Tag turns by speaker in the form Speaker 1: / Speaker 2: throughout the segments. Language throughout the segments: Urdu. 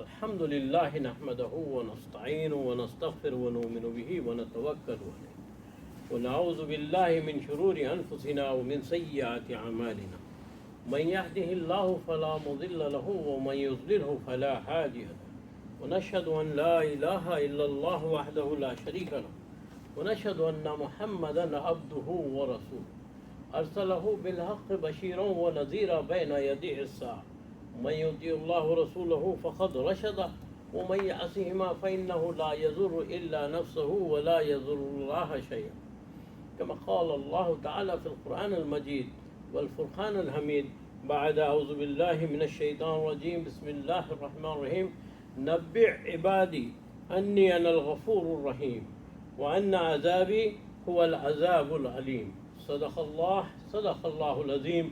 Speaker 1: الحمد لله نحمده ونستعينه ونستغفره ونؤمن به ونتوكل عليه ونعوذ بالله من شرور أنفسنا ومن سيئات أعمالنا من يهده الله فلا مضل له ومن يضلله فلا هادي له ونشهد أن لا إله إلا الله وحده لا شريك له ونشهد أن محمدا عبده ورسوله أرسله بالحق بشيرا ونذيرا بين يدي الساعة من يطيع الله ورسوله فقد رشد ومن يعصهما فإنه لا يضر إلا نفسه ولا يضر الله شيئا كما قال الله تعالى في القرآن المجيد والفرقان الحميد بعد أعوذ بالله من الشيطان الرجيم بسم الله الرحمن الرحيم نبئ عبادي أني أنا الغفور الرحيم وأن عذابي هو العذاب العليم صدق الله العظيم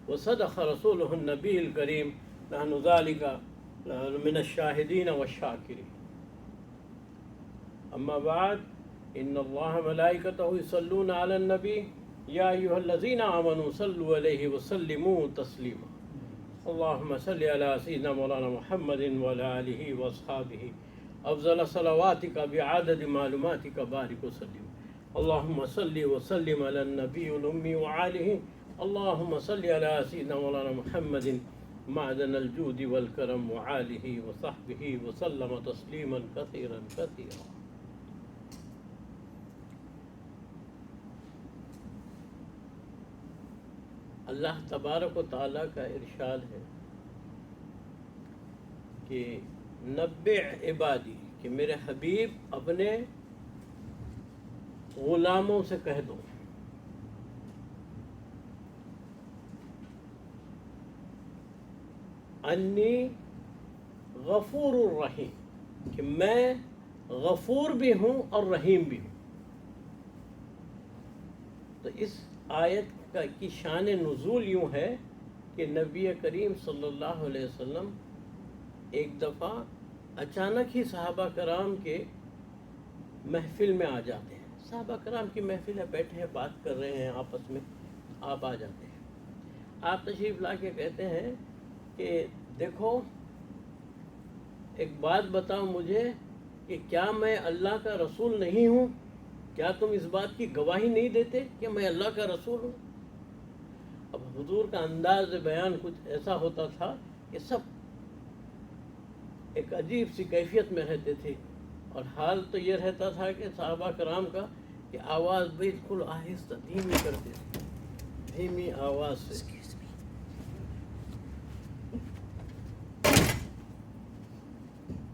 Speaker 1: وصدق رسوله النبي الكريم نحن ذلك من الشاهدين والشاكرين أما بعد إن الله ملائكته يصلون على النبي يا أيها الذين آمنوا صلوا عليه وسلموا تسليما اللهم صل على سيدنا مولانا محمد وعلى آله وأصحابه أفضل صلواتك بعدد معلوماتك بارك وسلم اللهم صل وسلم على النبي الأمي وعاله اللهم صل على سيدنا مولانا محمد معدن الجود والكرم وعاله وصحبه وسلم تسليما كثيرا كثيرا. اللہ تبارک و تعالیٰ کا ارشاد ہے کہ نبئ عبادی کہ میرے حبیب اپنے غلاموں سے کہہ دو انی غفور الرحیم کہ میں غفور بھی ہوں اور رحیم بھی ہوں. تو اس آیت کی شان نزول یوں ہے کہ نبی کریم صلی اللہ علیہ وسلم ایک دفعہ اچانک ہی صحابہ کرام کے محفل میں آ جاتے ہیں. صحابہ کرام کی محفل ہے، بیٹھے ہیں، بات کر رہے ہیں آپس میں، آپ آ جاتے ہیں. آپ تشریف لا کے کہتے ہیں کہ دیکھو ایک بات بتاؤ مجھے کہ کیا میں اللہ کا رسول نہیں ہوں؟ کیا تم اس بات کی گواہی نہیں دیتے کہ میں اللہ کا رسول ہوں؟ اب حضور کا انداز بیان کچھ ایسا ہوتا تھا کہ سب ایک عجیب سی کیفیت میں رہتے تھے، اور حال تو یہ رہتا تھا کہ صحابہ کرام کا کہ آواز بالکل آہستہ دھیمی کرتے تھے، دھیمی آواز سے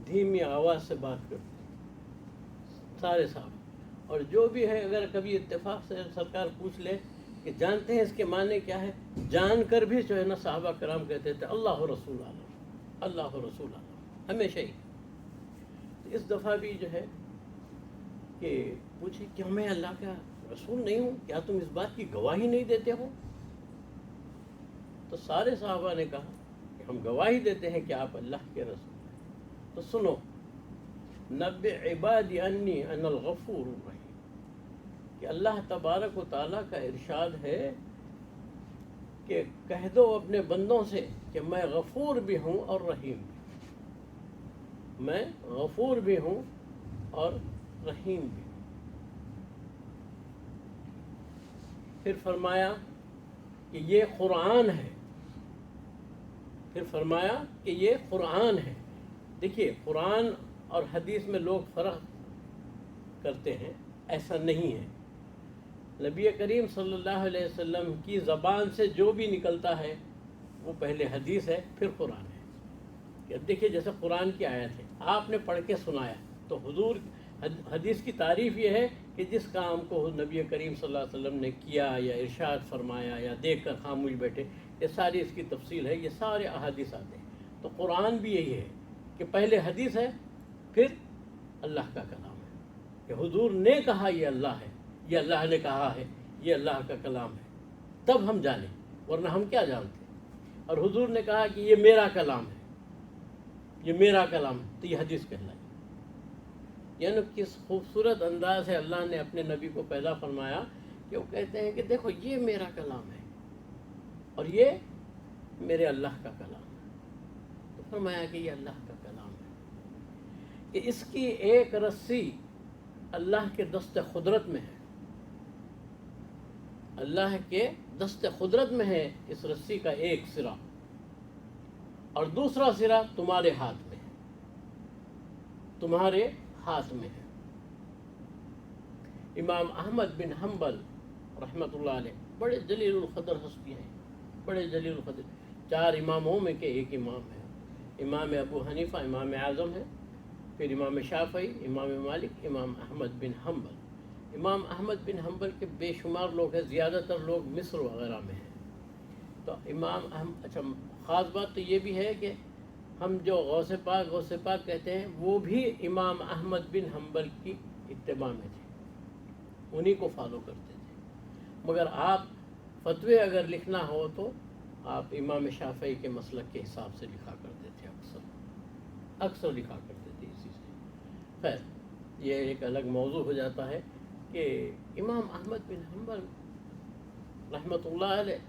Speaker 1: دھیمی آواز سے بات کرتے سارے صاحب. اور جو بھی ہے اگر کبھی اتفاق سے سرکار پوچھ لے کہ جانتے ہیں اس کے معنی کیا ہے، جان کر بھی جو ہے نا صحابہ کرام کہتے تھے اللہ رسول اللہ، اللہ رسول اللہ، ہمیشہ ہی. اس دفعہ بھی جو ہے کہ پوچھے کہ میں اللہ کا رسول نہیں ہوں، کیا تم اس بات کی گواہی نہیں دیتے ہو؟ تو سارے صحابہ نے کہا کہ ہم گواہی دیتے ہیں کہ آپ اللہ کے رسول. تو سنو، نبئ عبادی انی انا الغفور الرحیم کہ اللہ تبارک و تعالیٰ کا ارشاد ہے کہ کہہ دو اپنے بندوں سے کہ میں غفور بھی ہوں اور رحیم بھی، میں غفور بھی ہوں اور رحیم بھی ہوں. پھر فرمایا کہ یہ قرآن ہے، پھر فرمایا کہ یہ قرآن ہے. دیکھیے قرآن اور حدیث میں لوگ فرق کرتے ہیں، ایسا نہیں ہے. نبی کریم صلی اللہ علیہ وسلم کی زبان سے جو بھی نکلتا ہے وہ پہلے حدیث ہے پھر قرآن ہے. دیکھیے جیسے قرآن کی آیت ہے، آپ نے پڑھ کے سنایا تو حضور حدیث کی تعریف یہ ہے کہ جس کام کو نبی کریم صلی اللہ علیہ وسلم نے کیا یا ارشاد فرمایا یا دیکھ کر خاموش بیٹھے، یہ ساری اس کی تفصیل ہے، یہ سارے احادیث آتے ہیں. تو قرآن بھی یہی ہے کہ پہلے حدیث ہے پھر اللہ کا کلام ہے کہ حضور نے کہا یہ اللہ ہے، یہ اللہ نے کہا ہے، یہ اللہ کا کلام ہے، تب ہم جانیں، ورنہ ہم کیا جانتے. اور حضور نے کہا کہ یہ میرا کلام ہے، یہ میرا کلام ہے، تو یہ حدیث کہلائے. یعنی کس خوبصورت انداز ہے اللہ نے اپنے نبی کو پیدا فرمایا کہ وہ کہتے ہیں کہ دیکھو یہ میرا کلام ہے اور یہ میرے اللہ کا کلام ہے. تو فرمایا کہ یہ اللہ کا کلام ہے. کہ اس کی ایک رسی اللہ کے دست قدرت میں ہے، اللہ کے دست قدرت میں ہے اس رسی کا ایک سرا، اور دوسرا سرا تمہارے ہاتھ میں ہے، تمہارے ہاتھ میں ہے۔ امام احمد بن حنبل رحمۃ اللہ علیہ بڑے جلیل القدر ہستی ہیں، بڑے جلیل القدر، 4 اماموں میں کے ایک امام ہے۔ امام ابو حنیفہ امام اعظم ہے، پھر امام شافعی، امام مالک، امام احمد بن حنبل۔ امام احمد بن حنبل کے بے شمار لوگ ہیں، زیادہ تر لوگ مصر وغیرہ میں ہیں۔ تو امام احمد، اچھا خاص بات تو یہ بھی ہے کہ ہم جو غوث پاک کہتے ہیں وہ بھی امام احمد بن حنبل کی اتباع میں تھے، انہی کو فالو کرتے تھے۔ مگر آپ فتوے اگر لکھنا ہو تو آپ امام شافعی کے مسلک کے حساب سے لکھا کرتے تھے، اکثر لکھا کرتے تھے اسی سے۔ خیر یہ ایک الگ موضوع ہو جاتا ہے کہ امام احمد بن حنبل رحمۃ اللہ علیہ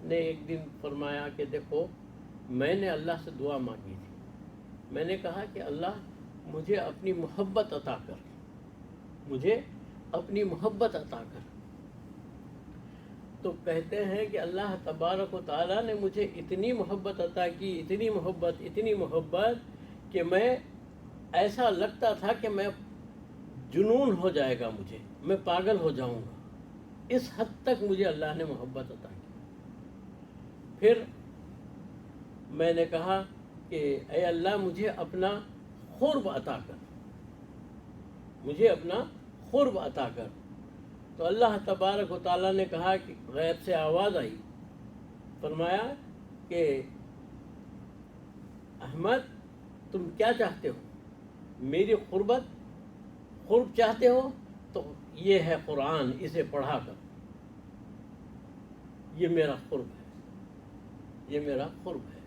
Speaker 1: نے ایک دن فرمایا کہ دیکھو میں نے اللہ سے دعا مانگی تھی، میں نے کہا کہ اللہ مجھے اپنی محبت عطا کر، مجھے اپنی محبت عطا کر۔ تو کہتے ہیں کہ اللہ تبارک و تعالیٰ نے مجھے اتنی محبت عطا کی، اتنی محبت کہ میں ایسا لگتا تھا کہ میں جنون ہو جائے گا، میں پاگل ہو جاؤں گا، اس حد تک مجھے اللہ نے محبت عطا کی۔ پھر میں نے کہا کہ اے اللہ مجھے اپنا قرب عطا کر، مجھے اپنا قرب عطا کر۔ تو اللہ تبارک و تعالیٰ نے کہا کہ غیب سے آواز آئی، فرمایا کہ احمد تم کیا چاہتے ہو؟ میری قرب چاہتے ہو تو یہ ہے قرآن، اسے پڑھا کر، یہ میرا قرب ہے، یہ میرا قرب ہے۔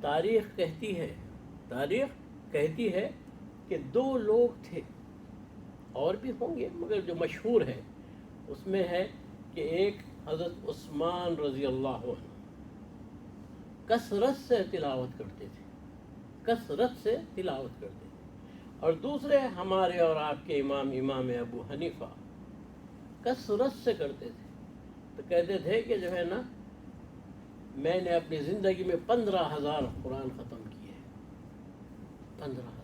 Speaker 1: تاریخ کہتی ہے کہ 2 لوگ تھے، اور بھی ہوں گے مگر جو مشہور ہے اس میں ہے کہ ایک حضرت عثمان رضی اللہ عنہ کثرت سے تلاوت کرتے تھے، اور دوسرے ہمارے اور آپ کے امام ابو حنیفہ کثرت سے کرتے تھے۔ تو کہتے تھے کہ جو ہے نا میں نے اپنی زندگی میں 15,000 قرآن ختم کیے، 15,000۔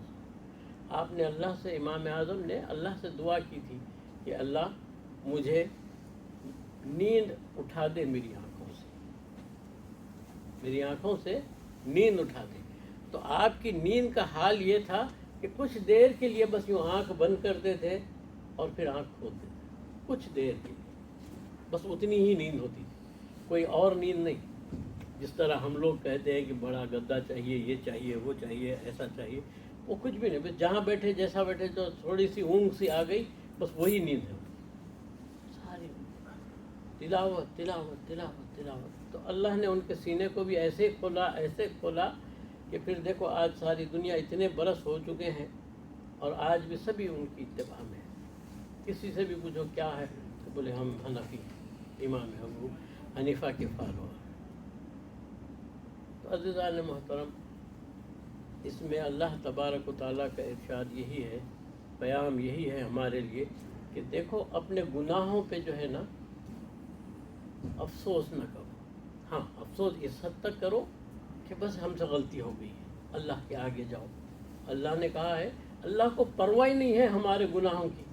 Speaker 1: آپ نے اللہ سے، امام اعظم نے اللہ سے دعا کی تھی کہ اللہ مجھے نیند اٹھا دے، میری آنکھوں سے نیند اٹھا دے۔ تو آپ کی نیند کا حال یہ تھا کہ کچھ دیر کے لیے بس یوں آنکھ بند کرتے تھے اور پھر آنکھ کھولتے تھے، کچھ دیر کے لیے، بس اتنی ہی نیند ہوتی تھی، کوئی اور نیند نہیں۔ جس طرح ہم لوگ کہتے ہیں کہ بڑا گدا چاہیے، یہ چاہیے، وہ چاہیے، ایسا چاہیے، وہ کچھ بھی نہیں، بس جہاں بیٹھے جیسا بیٹھے تو تھوڑی سی اونگ سی آ گئی، بس وہی نیند ہے، ساری تلاوت۔ تو اللہ نے ان کے سینے کو بھی ایسے کھولا کہ پھر دیکھو آج ساری دنیا اتنے برس ہو چکے ہیں اور آج بھی سبھی ان کی اتباع میں ہے۔ کسی سے بھی پوچھو کیا ہے تو بولے ہم حنفی، امام ابو حنیفہ کے فالوور۔ تو عزیزان محترم، اس میں اللہ تبارک و تعالیٰ کا ارشاد یہی ہے، پیام یہی ہے ہمارے لیے کہ دیکھو اپنے گناہوں پہ جو ہے نا افسوس نہ کرو، ہاں افسوس اس حد تک کرو کہ بس ہم سے غلطی ہو گئی ہے، اللہ کے آگے جاؤ۔ اللہ نے کہا ہے، اللہ کو پرواہ نہیں ہے ہمارے گناہوں کی،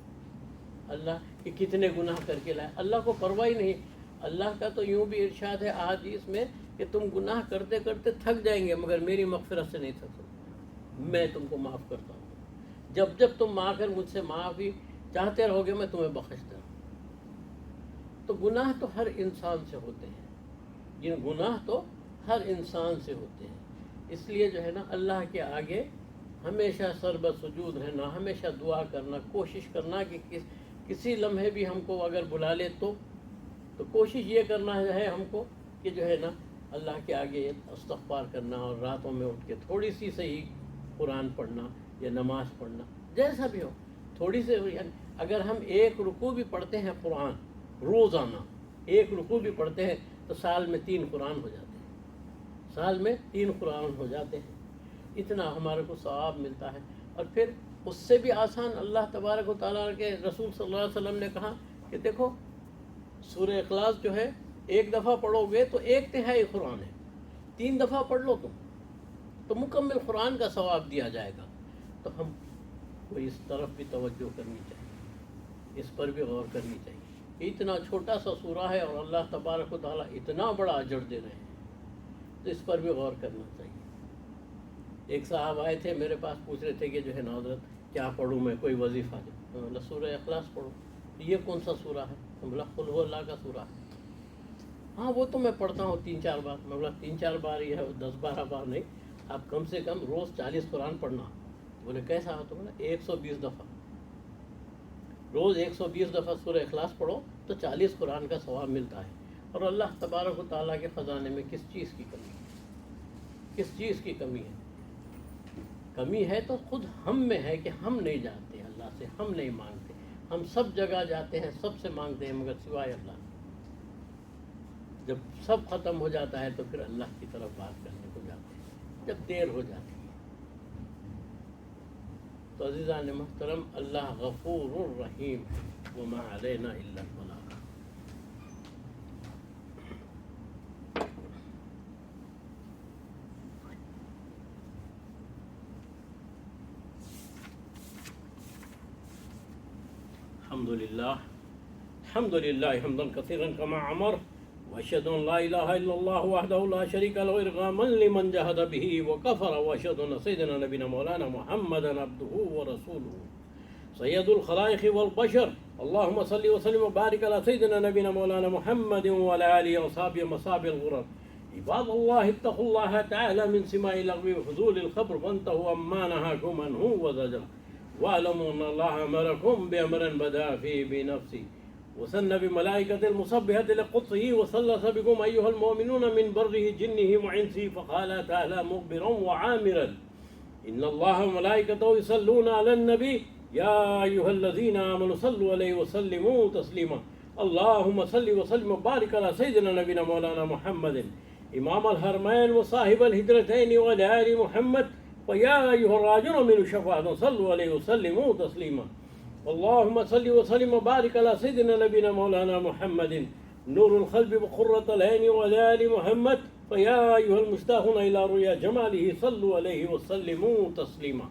Speaker 1: اللہ کہ کتنے گناہ کر کے لائے، اللہ کو پرواہ نہیں۔ اللہ کا تو یوں بھی ارشاد ہے احادیث میں کہ تم گناہ کرتے کرتے تھک جائیں گے مگر میری مغفرت سے نہیں تھک سکتے، میں تم کو معاف کرتا ہوں، جب تم آ کر مجھ سے معافی چاہتے رہو گے میں تمہیں بخشتا ہوں۔ تو گناہ تو ہر انسان سے ہوتے ہیں، گناہ تو ہر انسان سے ہوتے ہیں، اس لیے جو ہے نا اللہ کے آگے ہمیشہ سر بسجود رہنا، ہمیشہ دعا کرنا، کوشش کرنا کہ کسی لمحے بھی ہم کو اگر بلا لے تو کوشش یہ کرنا ہے ہم کو کہ جو ہے نا اللہ کے آگے استغفار کرنا، اور راتوں میں اٹھ کے تھوڑی سی صحیح قرآن پڑھنا یا نماز پڑھنا، جیسا بھی ہو تھوڑی سی۔ اگر ہم 1 رکوع بھی پڑھتے ہیں قرآن روزانہ، 1 رکوع بھی پڑھتے ہیں تو سال میں 3 قرآن ہو جاتے ہیں، سال میں 3 قرآن ہو جاتے ہیں۔ اتنا ہمارے کو ثواب ملتا ہے. اور پھر اس سے بھی آسان اللہ تبارک و تعالیٰ کے رسول صلی اللہ علیہ وسلم نے کہا کہ دیکھو سورہ اخلاص جو ہے ایک دفعہ پڑھو گے تو 1/3 قرآن ہے، 3 دفعہ پڑھ لو تم تو مکمل قرآن کا ثواب دیا جائے گا. تو ہم کو اس طرف بھی توجہ کرنی چاہیے، اس پر بھی غور کرنی چاہیے. اتنا چھوٹا سا سورہ ہے اور اللہ تبارک و تعالیٰ اتنا بڑا اجر دے رہے ہیں، تو اس پر بھی غور کرنا چاہیے. ایک صاحب آئے تھے میرے پاس، پوچھ رہے تھے کہ جو ہے نا حضرت کیا پڑھوں میں، کوئی وظیفہ دے. میں بولا سورہ اخلاص پڑھو. یہ کون سا سورہ ہے؟ میں بولا قل هو اللہ کا سورہ ہے. ہاں وہ تو میں پڑھتا ہوں 3-4 بار. میں بولا 3-4 بار یہ ہے، 10-12 بار نہیں، آپ کم سے کم روز 40 قرآن پڑھنا. بولے کیسا؟ تو بولا 120 دفعہ، روز 120 دفعہ سورہ اخلاص پڑھو تو 40 قرآن کا ثواب ملتا ہے. اور اللہ تبارک و تعالیٰ کے خزانے میں کس چیز کی کمی ہے؟ کس چیز کی کمی ہے؟ کمی ہے تو خود ہم میں ہے کہ ہم نہیں جانتے اللہ سے، ہم نہیں مانگتے. ہم سب جگہ جاتے ہیں، سب سے مانگتے ہیں، مگر سوائے اللہ. جب سب ختم ہو جاتا ہے تو پھر اللہ کی طرف بات کرنے کو جاتے ہیں، جب دیر ہو جاتی ہے. تو عزیزان محترم، اللہ غفور الرحیم ہے، وما علینا الا البلاغ. الحمد للہ حمدا کثیرا کما امر واشهد ان لا اله الا الله وحده لا شريك له ارغاما لمن جاهد به وكفر واشهد ان سيدنا نبينا مولانا محمدا عبده ورسوله سيد الخلائق والبشر. اللهم صل وسلم وبارك على سيدنا نبينا مولانا محمد وعلى اله وصحبه مصاب الغرر. عباد الله اتقوا الله تعالى من سماع اللغو وفضول الخبر وانتهوا عما نهاكم عنه وزجر. واعلموا ان الله امركم بامر بدا فيه بنفسه وسن بملائكة المسبحة لقدسه وثلث بكم أيها المؤمنون من بره جنه وعنسه. فقال تعالى مخبرا وعامرا إن الله وملائكته يصلون على النبي يا أيها الذين آمنوا صلوا عليه وسلموا تسليما. اللهم صل وسلم وبارك على سيدنا نبينا مولانا محمد إمام الحرمين وصاحب الهجرتين وعلى آل محمد ويا أيها الراجون من الشفاعة صلوا عليه وسلموا تسليما. اللهم صل وسلم وبارك على سيدنا نبينا مولانا محمد نور القلب وقرة العين وعلى آل محمد فيا أيها المشتاقون إلى رؤيا جماله صلوا عليه وسلموا تسليما.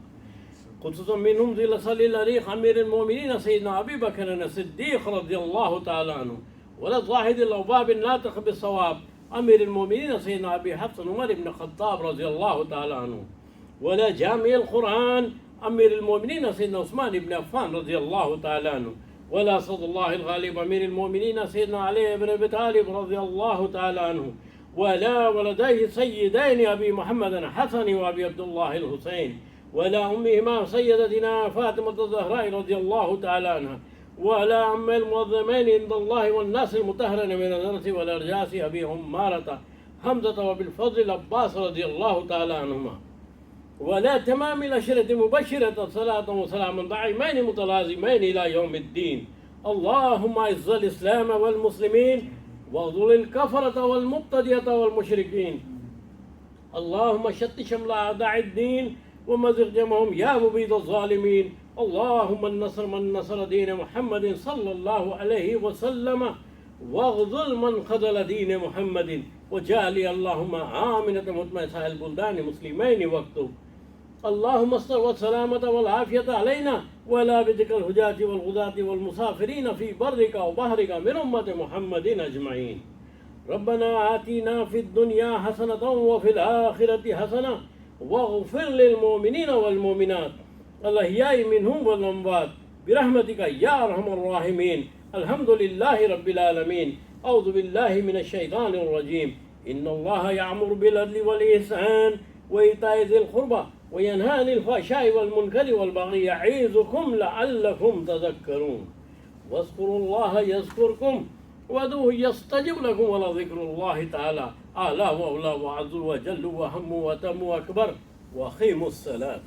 Speaker 1: خصوصا منهم ذي الأصل الأريق أمير المؤمنين سيدنا أبي بكر الصديق رضي الله تعالى عنه ولا الواحد الأوباب الناطق بالصواب أمير المؤمنين سيدنا أبي حفص عمر بن الخطاب رضي الله تعالى عنه ولا جامع القرآن أمير المؤمنين سيدنا عثمان بن عفان رضي الله تعالى عنه ولا صد الله الغالب أمير المؤمنين سيدنا علي بن أبي طالب رضي الله تعالى عنه ولا ولديه سيدين أبي محمد الحسن وأبي عبد الله الحسين ولا أمهما سيدتنا فاطمة الزهراء رضي الله تعالى عنها ولا أم المعظمين عند الله والناس المطهرين من الناس والأرجاس أبي عمارة حمزة وبالفضل العباس رضي الله تعالى عنهما ولا تمام الأشرة مبشرة صلاة وسلام دائمين متلازمين إلى يوم الدين. اللهم أعز الإسلام والمسلمين واذل الكفرة والمبتدئة والمشركين. اللهم شتت شمل أعداء الدين ومزق جمعهم يا مبيد الظالمين. اللهم النصر من نصر دين محمد صلى الله عليه وسلم واغذل من خذل دين محمد وجعل اللهم آمنة مطمئنة البلدان مسلمين واكتب. اللهم استر والسلامة والعافية علينا ولا بذكر الحجاج والغزاة والمسافرين في برك وبحرك من أمة محمد أجمعين. ربنا آتنا في الدنيا حسنة وفي الآخرة حسنة واغفر للمؤمنين والمؤمنات الأحياء منهم والأموات برحمتك يا أرحم الراحمين. الحمد لله رب العالمين. أعوذ بالله من الشيطان الرجيم. إن الله يأمر بالعدل والإحسان وإيتاء ذي القربى وينهى عن الفحشاء والمنكر والبغي يعظكم لعلكم تذكرون. واذكروا الله يذكركم وادعوه يستجب لكم ولذكر الله تعالى أعلى وأولى وأعز وجل وأهم وأتم وأكبر. وأقيموا الصلاة.